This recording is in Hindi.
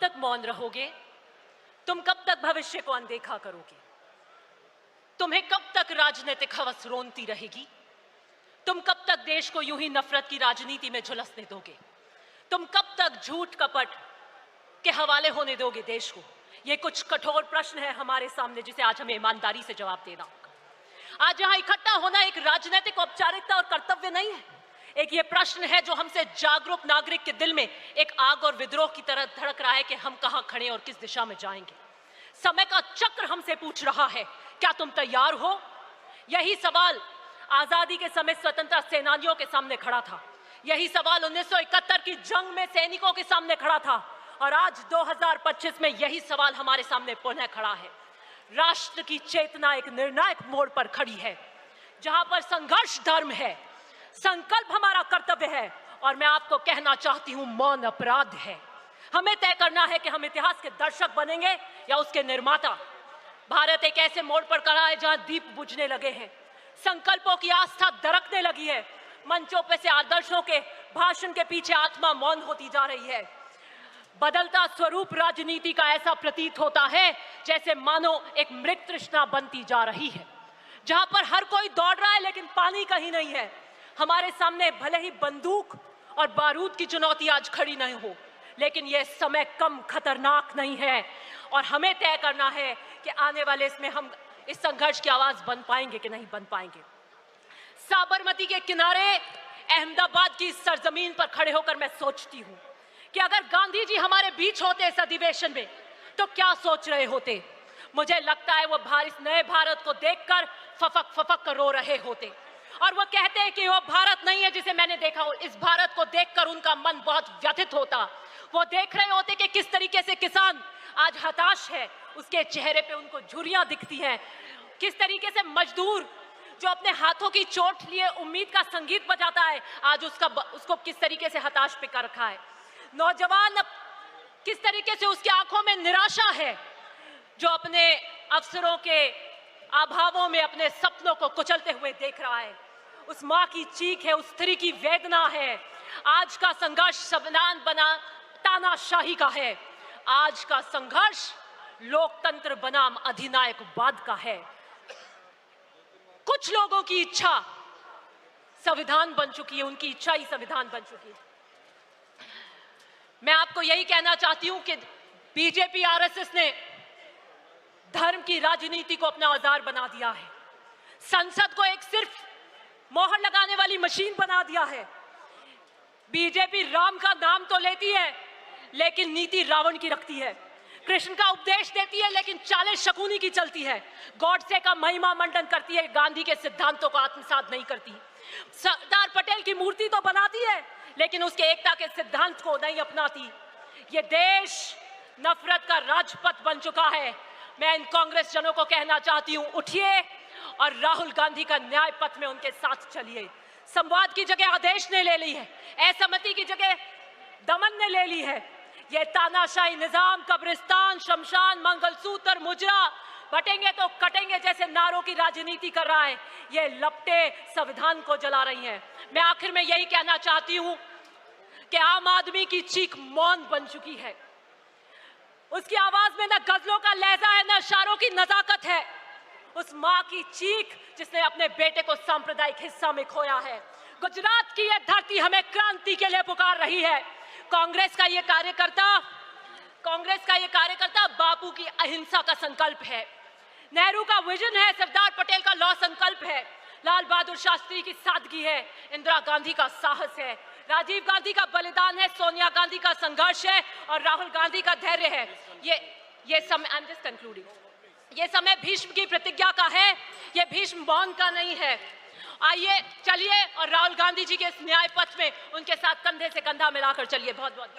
तक मौन रहोगे? तुम कब तक भविष्य को अनदेखा करोगे? तुम्हें कब तक राजनीतिक हवस रोनती रहेगी? तुम कब तक देश को यूं ही नफरत की राजनीति में झुलसने दोगे? तुम कब तक झूठ कपट के हवाले होने दोगे देश को? ये कुछ कठोर प्रश्न है हमारे सामने, जिसे आज हमें ईमानदारी से जवाब देना होगा। आज यहां इकट्ठा होना एक राजनीतिक औपचारिकता और कर्तव्य नहीं है। एक ये प्रश्न है जो हमसे जागरूक नागरिक के दिल में एक आग और विद्रोह की तरह धड़क रहा है कि हम कहां खड़े और किस दिशा में जाएंगे। समय का चक्र हमसे पूछ रहा है, क्या तुम तैयार हो? यही सवाल आजादी के समय स्वतंत्रता सेनानियों के सामने खड़ा था। यही सवाल 1971 की जंग में सैनिकों के सामने खड़ा था, और आज 2025 में यही सवाल हमारे सामने पुनः खड़ा है। राष्ट्र की चेतना एक निर्णायक मोड़ पर खड़ी है, जहां पर संघर्ष धर्म है, संकल्प हमारा कर्तव्य है, और मैं आपको कहना चाहती हूं, मौन अपराध है। हमें तय करना है कि हम इतिहास के दर्शक बनेंगे या उसके निर्माता। भारत एक ऐसे मोड़ पर खड़ा है जहां दीप बुझने लगे हैं, संकल्पों की आस्था दरकने लगी है, मंचों पे से आदर्शों के भाषण के पीछे आत्मा मौन होती जा रही है। बदलता स्वरूप राजनीति का ऐसा प्रतीत होता है जैसे मानो एक मृत तृष्णा बनती जा रही है, जहां पर हर कोई दौड़ रहा है लेकिन पानी कहीं नहीं है। हमारे सामने भले ही बंदूक और बारूद की चुनौती आज खड़ी नहीं हो, लेकिन यह समय कम खतरनाक नहीं है, और हमें तय करना है कि आने वाले इसमें हम इस संघर्ष की आवाज बन पाएंगे कि नहीं बन पाएंगे। साबरमती के किनारे अहमदाबाद की सरजमीन पर खड़े होकर मैं सोचती हूं कि अगर गांधी जी हमारे बीच होते इस अधिवेशन में तो क्या सोच रहे होते। मुझे लगता है वो इस नए भारत को देखकर फफक फफक कर रो रहे होते, और वो कहते हैं कि वो भारत नहीं है जिसे मैंने देखा हो। इस भारत को देखकर उनका मन बहुत व्यथित होता। वो देख रहे होते कि किस तरीके से किसान आज हताश है, उसके चेहरे पे उनको झुर्रियां दिखती हैं। किस तरीके से मजदूर जो अपने हाथों की चोट लिए उम्मीद का संगीत बजाता है, आज उसको किस तरीके से हताश पे कर रखा है। नौजवान किस तरीके से उसकी आंखों में निराशा है, जो अपने अवसरों के अभावों में अपने सपनों को कुचलते हुए देख रहा है। उस मां की चीख है, उस स्त्री की वेदना है। आज का संघर्ष संविधान बना तानाशाही का है। आज का संघर्ष लोकतंत्र बनाम अधिनायकवाद का है। कुछ लोगों की इच्छा संविधान बन चुकी है, उनकी इच्छा ही संविधान बन चुकी है। मैं आपको यही कहना चाहती हूं कि बीजेपी आरएसएस ने धर्म की राजनीति को अपना औजार बना दिया है। संसद को एक सिर्फ मोहर लगाने वाली मशीन बना दिया है। बीजेपी राम का नाम तो लेती है लेकिन नीति रावण की रखती है। कृष्ण का उपदेश देती है लेकिन चालें शकुनी की चलती है। गॉडसे का महिमा मंडन करती है, गांधी के सिद्धांतों को आत्मसात नहीं करती। सरदार पटेल की मूर्ति तो बनाती है लेकिन उसके एकता के सिद्धांत को नहीं अपनाती। ये देश नफरत का राजपथ बन चुका है। मैं इन कांग्रेस जनों को कहना चाहती हूं, उठिए और राहुल गांधी का न्याय पथ में उनके साथ चलिए। संवाद की जगह आदेश ने ले ली है, असहमति की जगह दमन ने ले ली है। ये तानाशाही निजाम कब्रिस्तान, शमशान, मंगलसूत्र, मुजरा, बटेंगे तो कटेंगे जैसे नारों की राजनीति कर रहा है। ये लपटे संविधान को जला रही हैं। मैं आखिर में यही कहना चाहती हूं कि आम आदमी की चीख मौन बन चुकी है। उसकी आवाज में न गजलों का लहजा है, न इशारों की नजाकत है। उस मां की चीख जिसने अपने बेटे को सांप्रदायिक हिस्सा में खोया है। गुजरात की यह धरती हमें क्रांति के लिए पुकार रही है। कांग्रेस का ये कार्यकर्ता बापू की अहिंसा का संकल्प है, नेहरू का विजन है, सरदार पटेल का लौह संकल्प है, लाल बहादुर शास्त्री की सादगी है, इंदिरा गांधी का साहस है, राजीव गांधी का बलिदान है, सोनिया गांधी का संघर्ष है और राहुल गांधी का धैर्य है। ये समय, आई एम जस्ट कंक्लूडिंग, ये समय भीष्म की प्रतिज्ञा का है, ये भीष्म मौन का नहीं है। आइए चलिए और राहुल गांधी जी के इस न्याय पथ में उनके साथ कंधे से कंधा मिलाकर चलिए। बहुत बहुत